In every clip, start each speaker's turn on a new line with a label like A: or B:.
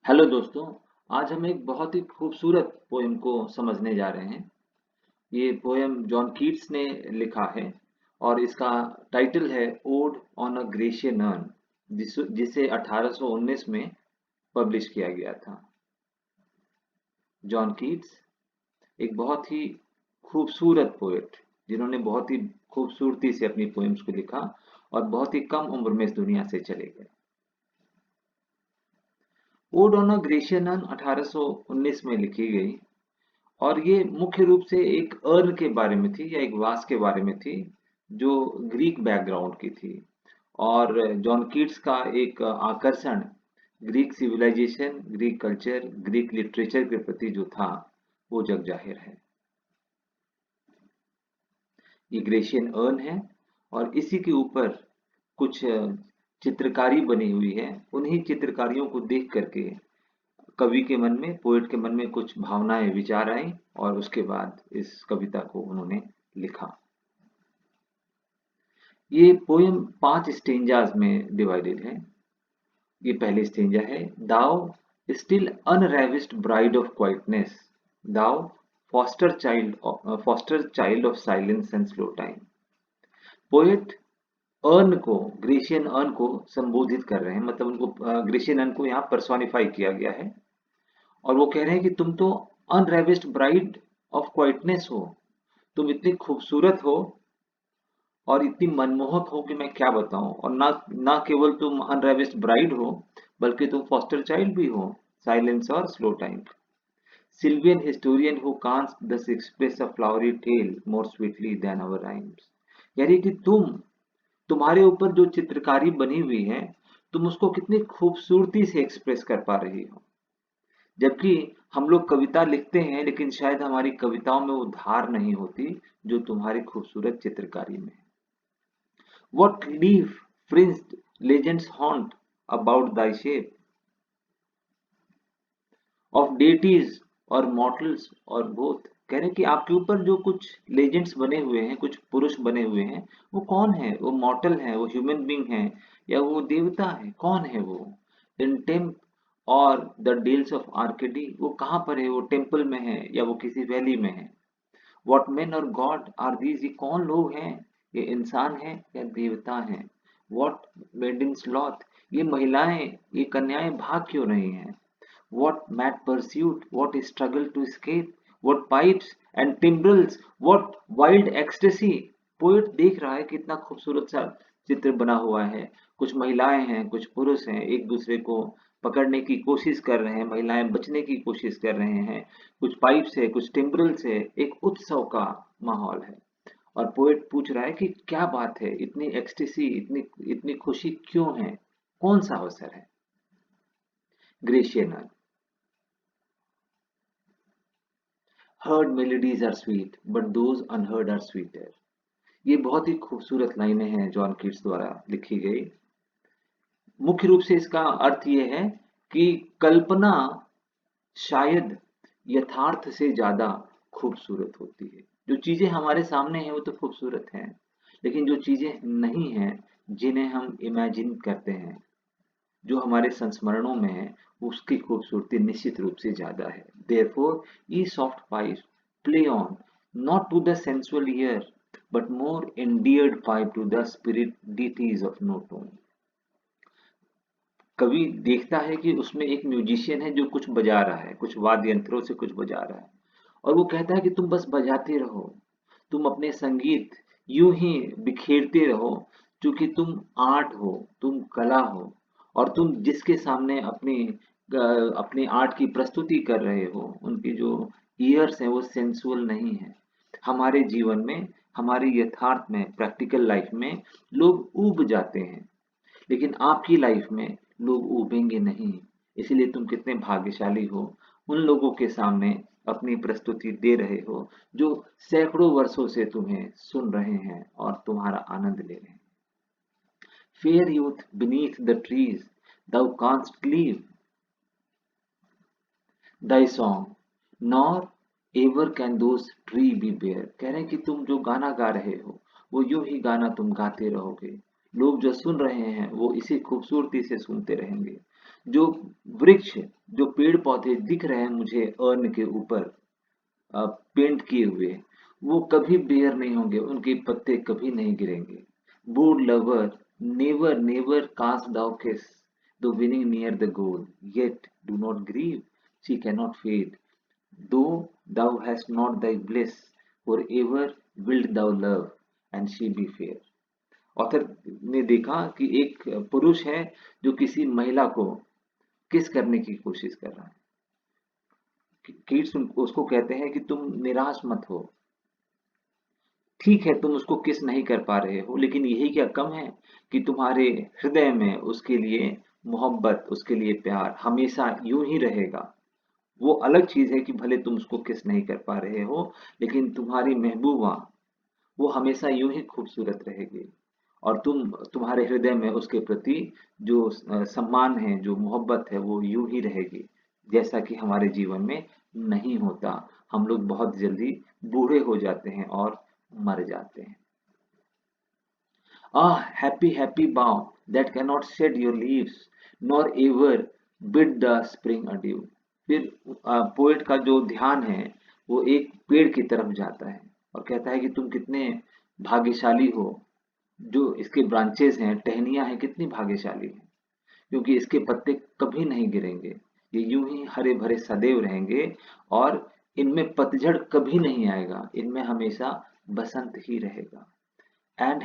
A: Hello दोस्तों। आज हम एक बहुत ही खूबसूरत पोएम को समझने जा रहे हैं। ये पोएम जॉन कीट्स ने लिखा है और इसका टाइटल है odd on a Grecian earn, जिसे 1819 में पब्लिश किया गया था। जॉन कीट्स एक बहुत ही खूबसूरत पोएट, जिन्होंने बहुत ही खूबसूरती से अपनी पोएम्स को लिखा और बहुत ही कम उम्र में इस दुनिया से चले गए। Odd on a Grecian earn 1819 में लिखी गई और ये मुख्य रूप से एक अर्न के बारे में थी या एक वास के बारे में थी, जो ग्रीक बैकग्राउंड की थी। और जॉन कीट्स का एक आकर्षण Greek civilisation, Greek culture, Greek literature के प्रति जो था, वो जग जाहिर है। ये ग्रेशियन अर्न है और इसी के ऊपर कुछ चित्रकारी बनी हुई है। उन्हीं चित्रकारियों को देख करके कवि के मन में, पोएट के मन में कुछ भावनाएं, विचार आई और उसके बाद इस कविता को उन्होंने लिखा। ये पोएम 5 स्टेंजास में डिवाइडेड है। ये पहली स्टेंजा है, thou still unravished bride of quietness, thou foster child of silence and slow time. Poet urn को, ग्रेशियन अर्न को संबोधित कर रहे हैं, मतलब उनको ग्रेशियन अर्न को यहाँ पर्सोनिफाई किया गया है और वो कह रहे हैं कि तुम तो अनरेविस्ड ब्राइड ऑफ क्वाइटनेस हो, तुम इतनी खूबसूरत हो और इतनी मनमोहक हो कि मैं क्या बताऊं। और ना ना केवल तुम अनरेविस्ड ब्राइड हो, बल्कि तुम फॉस्टर चाइल्ड भी हो, साइलेंस और slow time. Sylvian historian who Cannes thus express a flowery tale more sweetly than our rhymes। यानी कि तुम्हारे ऊपर जो चित्रकारी बनी हुई है, तुम उसको कितनी खूबसूरती से एक्सप्रेस कर पा रही हो। जबकि हम लोग कविता लिखते हैं, लेकिन शायद हमारी कविताओं में वो धार नहीं होती जो तुम्हारी खूबसूरत चित्रकारी में है। What leaf fringed legends haunt about thy shape, of deities और mortals और both। कह रहे हैं कि आपके ऊपर जो कुछ लेजेंड्स बने हुए हैं, कुछ पुरुष बने हुए हैं, वो कौन है? वो मॉर्टल है, वो ह्यूमन बीइंग है, या वो देवता है? कौन है वो? इन टेम्प और द डेल्स ऑफ आर्केडी, वो कहाँ पर है? वो टेम्पल में है या वो किसी वैली में है? व्हाट मेन और गॉड आर दीज, ये कौन लोग हैं? ये इंसान हैं या देवता हैं? व्हाट मेडन्स लॉथ, ये महिलाएं, ये कन्याएं भाग क्यों रही हैं? What mad pursuit, what struggle to escape, what pipes and timbrels, what wild ecstasy. Poet देख रहा है कितना खूबसूरत सा चित्र बना हुआ है। कुछ महिलाएं हैं, कुछ पुरुष हैं, एक दूसरे को पकड़ने की कोशिश कर रहे हैं, महिलाएं बचने की कोशिश कर रहे हैं। कुछ पाइप्स है, कुछ टिम्ब्रल्स है, एक उत्सव का माहौल है। और पोएट पूछ रहा है कि क्या बात है, इतनी एक्सटेसी, इतनी इतनी खुशी क्यों है? कौन सा अवसर है? Grecian, heard melodies are sweet but those unheard are sweeter. ये बहुत ही खूबसूरत लाइनें हैं जॉन कीट्स द्वारा लिखी गई। मुख्य रूप से इसका अर्थ ये है कि कल्पना शायद यथार्थ से ज्यादा खूबसूरत होती है। जो चीजें हमारे सामने हैं वो तो खूबसूरत हैं, लेकिन जो चीजें नहीं हैं, जिन्हें हम इमेजिन करते हैं, जो हमारे संस्मरणों में है, उसकी खूबसूरती निश्चित रूप से ज्यादा है। देयरफॉर ये soft pipe play on not to the sensual ear but more endeared pipe to the spirit deities of no tone। कवि देखता है कि उसमें एक म्यूजिशियन है जो कुछ बजा रहा है, कुछ वाद्य यंत्रों से कुछ बजा रहा है, और वो कहता है कि तुम बस बजाते रहो, तुम अपने संगीत यूं ही बिखेरते रहो, क्योंकि तुम आर्ट हो, तुम कला हो, और तुम जिसके सामने अपनी आर्ट की प्रस्तुति कर रहे हो, उनकी जो ईयर्स हैं वो सेंसुअल नहीं है। हमारे जीवन में, हमारे यथार्थ में, प्रैक्टिकल लाइफ में लोग ऊब जाते हैं, लेकिन आपकी लाइफ में लोग उबेंगे नहीं। इसलिए तुम कितने भाग्यशाली हो, उन लोगों के सामने अपनी प्रस्तुति दे रहे हो जो सैकड़ों वर्षों से तुम्हें सुन रहे हैं और तुम्हारा आनंद ले रहे हैं। Fair youth beneath the trees thou canst leave thy song nor ever can those tree be bare। कह रहे हैं कि तुम जो गाना गा रहे हो, वो यूं ही गाना तुम गाते रहोगे, लोग जो सुन रहे हैं वो इसी खूबसूरती से सुनते रहेंगे। जो वृक्ष जो पेड़ पौधे दिख रहे हैं मुझे अर्न के ऊपर पेंट किए हुए, वो कभी बेयर नहीं होंगे, उनके पत्ते कभी नहीं गिरेंगे। Bold lover, never never canst thou kiss, though winning near the goal, yet do not grieve, she cannot fade, though thou hast not thy bliss, forever wilt thou love, and she be fair। Author ने देखा कि एक पुरुष है जो किसी महिला को किस करने की कोशिश कर रहा है। किड्स उसको कहते हैं कि तुम निराश मत हो, ठीक है तुम उसको किस नहीं कर पा रहे हो, लेकिन यही क्या कम है कि तुम्हारे हृदय में उसके लिए मोहब्बत, उसके लिए प्यार हमेशा यूं ही रहेगा। वो अलग चीज है कि भले तुम उसको किस नहीं कर पा रहे हो, लेकिन तुम्हारी महबूबा वो हमेशा यूं ही खूबसूरत रहेगी, और तुम्हारे हृदय में उसके प्रति जो सम्मान है, जो मोहब्बत है, वो यूं ही रहेगी, जैसा कि हमारे जीवन में नहीं होता। हम लोग बहुत जल्दी बूढ़े हो जाते हैं और मर जाते हैं। Ah, happy, happy bough that cannot shed your leaves, nor ever bid the spring adieu। फिर पोएट का जो ध्यान है वो एक पेड़ की तरफ जाता है और कहता है कि तुम कितने भाग्यशाली हो, जो इसके ब्रांचेस हैं, टहनियां हैं, कितनी भाग्यशाली हैं, क्योंकि इसके पत्ते कभी नहीं गिरेंगे, ये यूं ही हरे भरे सदैव रहेंगे, और इनमें पतझड़ कभी नहीं आएगा, इनमें हमेशा बसंत ही रहेगा। And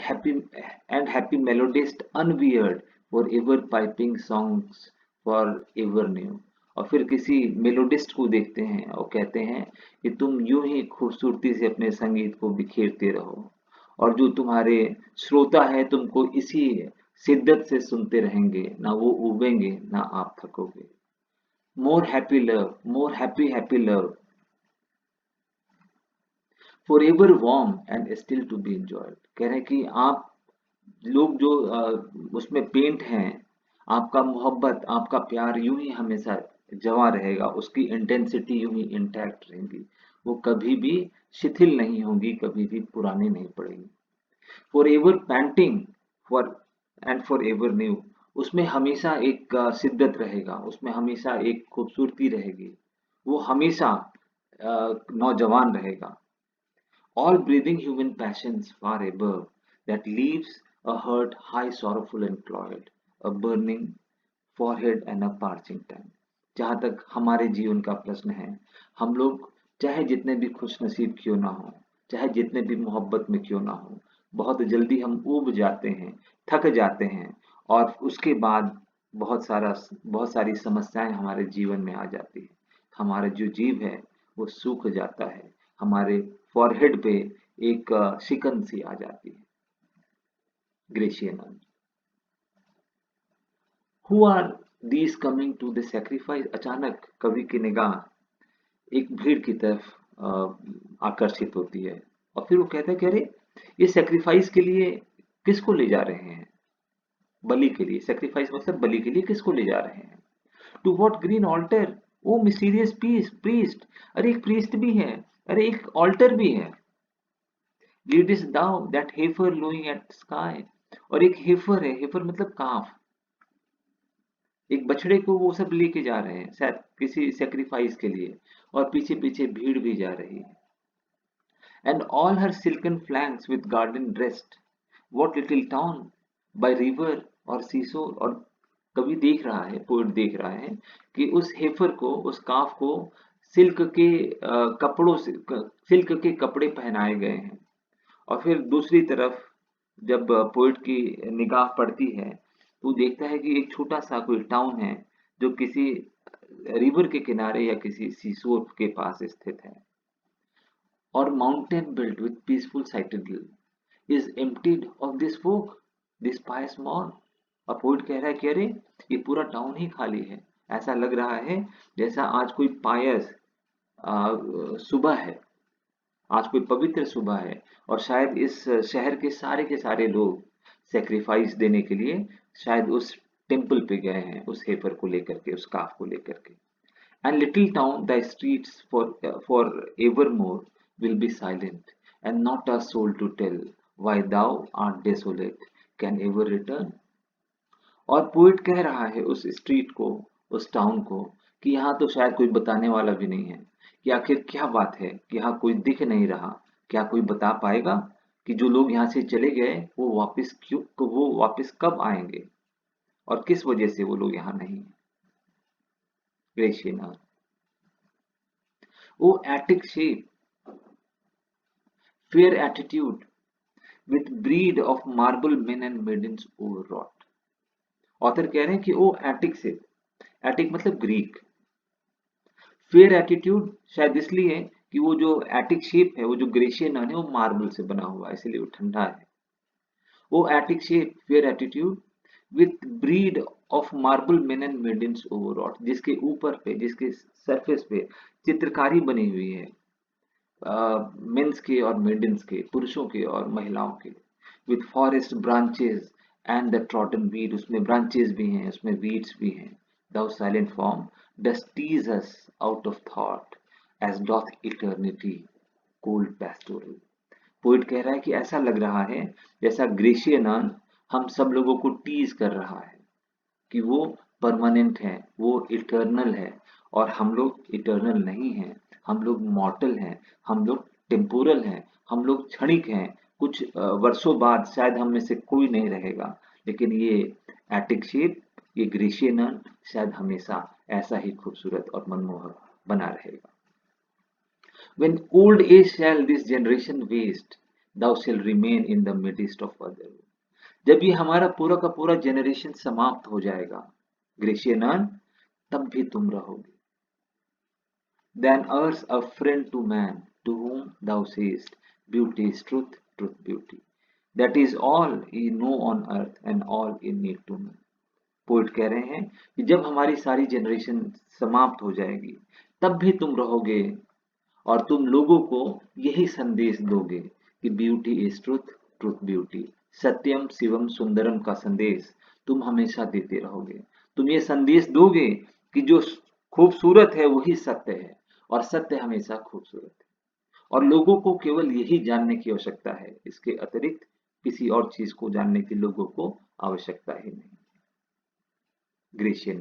A: happy melodist unweird, forever piping songs for ever new। और फिर किसी मेलोडिस्ट को देखते हैं और कहते हैं कि तुम यूं ही खूबसूरती से अपने संगीत को बिखेरते रहो, और जो तुम्हारे श्रोता है तुमको इसी शिद्दत से सुनते रहेंगे, ना वो उबेंगे ना आप थकोगे। More happy love, more happy happy love, for ever warm and still to be enjoyed. कह रहे हैं कि आप लोग जो उसमें पेंट हैं, आपका मोहब्बत, आपका प्यार यूं ही हमेशा जवा रहेगा, उसकी इंटेंसिटी यूं ही इंटैक्ट रहेंगी, वो कभी भी शिथिल नहीं होंगी, कभी भी पुरानी नहीं पड़ेंगी। For ever painting for and for ever new, उसमें हमेशा एक शिद्दत रहेगा, उसमें हमेशा एक खूबसूरती रहेगी, वो हमेशा नौजवान रहेगा। All breathing human passions far above, that leaves a heart high sorrowful and cloyed, a burning forehead and a parching tongue। जहाँ तक हमारे जीवन का प्रश्न है, हम लोग चाहे जितने भी खुश नसीब क्यों ना हो, चाहे जितने भी मोहब्बत में क्यों ना हो, बहुत जल्दी हम ऊब जाते हैं, थक जाते हैं, और उसके बाद बहुत सारी समस्याएं हमारे जीवन में आ जाती है। हमारा जो जीव है वो सूख जाता है, हमारे फॉरहेड पे एक शिकन सी आ जाती है। Grecian, who are these coming to the sacrifice. अचानक कवि की निगाह एक भीड़ की तरफ आकर्षित होती है, और फिर वो कहता है कि अरे ये सैक्रिफाइस के लिए किसको ले जा रहे हैं, बलि के लिए। सैक्रिफाइस मतलब बलि के लिए किसको ले जा रहे हैं। To what green altar, O mysterious piece priest. अरे एक प्रीस्ट भी है, अरे एक ऑल्टर भी है। लीडस्ट दाउ दैट हेफर लोइंग एट स्काई, और एक हेफर है, हेफर मतलब काफ, एक बछड़े को वो सब लेके जा रहे हैं शायद किसी सेक्रीफाइस के लिए, और पीछे पीछे भीड़ भी जा रही है। And all her silken flanks with garden dressed, what little town by river और सीसोर। और कवि देख रहा है, पोएट देख रहा है कि उस हेफर को, उस काफ को सिल्क के कपड़ों से, सिल्क के कपड़े पहनाए गए हैं। और फिर दूसरी तरफ जब पोएट की निगाह पड़ती है तो देखता है कि एक छोटा सा कोई टाउन है जो किसी रिवर के किनारे या किसी सीशोर के पास स्थित है। और mountain built with peaceful citadel is emptied of this folk, this pious morn। और पोएट कह रहा है कि अरे ये पूरा टाउन ही खाली है, ऐसा लग रहा है जैसा आज कोई पायस सुबह है, आज कोई पवित्र सुबह है, और शायद इस शहर के सारे लोग सेक्रीफाइस देने के लिए शायद उस टेम्पल पे गए हैं, उस हेपर को लेकर के, उस काफ को लेकर के। And little town the streets for evermore will be silent, and not a soul to tell why thou art desolate can ever return. और पोएट कह रहा है उस स्ट्रीट को, उस टाउन को, कि यहाँ तो शायद कोई बताने वाला भी नहीं है कि आखिर क्या बात है कि यहाँ कोई दिख नहीं रहा। क्या कोई बता पाएगा कि जो लोग यहाँ से चले गए वो वापस कब आएंगे और किस वजह से वो लोग यहाँ नहीं है। Grecian earth, O Attic shape, fair attitude with breed of marble men and maidens overwrought। Author कह रहे हैं कि वो एटिक से, एटिक मतलब ग्रीक, फेयर एटीट्यूड शायद इसलिए कि वो जो एटिक शेप है, वो जो ग्रेशियन है वो मार्बल से बना हुआ है, इसलिए वो ठंडा है। वो Attic shape, fair attitude with brede of marble men and maidens overwrought, जिसके ऊपर पे, जिसके सरफेस पे चित्रकारी बनी हुई है मेंस के और मेडन्स के, पुरुषों के और महिलाओं के। With forest branches and the trodden weed, उसमें ब्रांचेस भी हैं, उसमें वीड्स भी हैं। Thou silent form dost tease us out of thought as doth eternity cold pastoral। Poet कह रहा है कि ऐसा लग रहा है जैसा ग्रेशियन हम सब लोगों को टीज कर रहा है कि वो परमानेंट है, वो इटर्नल है, और हम लोग इटर्नल नहीं हैं। हम लोग मॉर्टल हैं, हम लोग टेम्पोरल हैं, हम लोग क्षणिक हैं। कुछ वर्षों बाद शायद हम में से कोई नहीं रहेगा, लेकिन ये एटिक शेप, ये ग्रेशियन शायद हमेशा ऐसा ही खूबसूरत और मनमोहक बना रहेगा। When old age shall this generation waste, thou shall remain in the midst of other। जब ये हमारा पूरा का पूरा जनरेशन समाप्त हो जाएगा, ग्रेशियन तब भी तुम रहोगे। Then earth a friend to man, to whom thou sayest, beauty is truth, truth beauty। That is all ye know on earth and all ye need to know। Poet कह रहे हैं कि जब हमारी सारी जनरेशन समाप्त हो जाएगी, तब भी तुम रहोगे और तुम लोगों को यही संदेश दोगे कि beauty is truth, truth beauty, सत्यम शिवम सुंदरम का संदेश तुम हमेशा देते रहोगे। तुम ये संदेश दोगे कि जो खूबसूरत है वही सत्य है, और सत्य हमेशा खूबसूरत है, और लोगों को केवल यही जानने की आवश्यकता है, इसके अतिरिक्त किसी और चीज को जानने की लोगों को आवश्यकता ही नहीं। ग्रेशियन।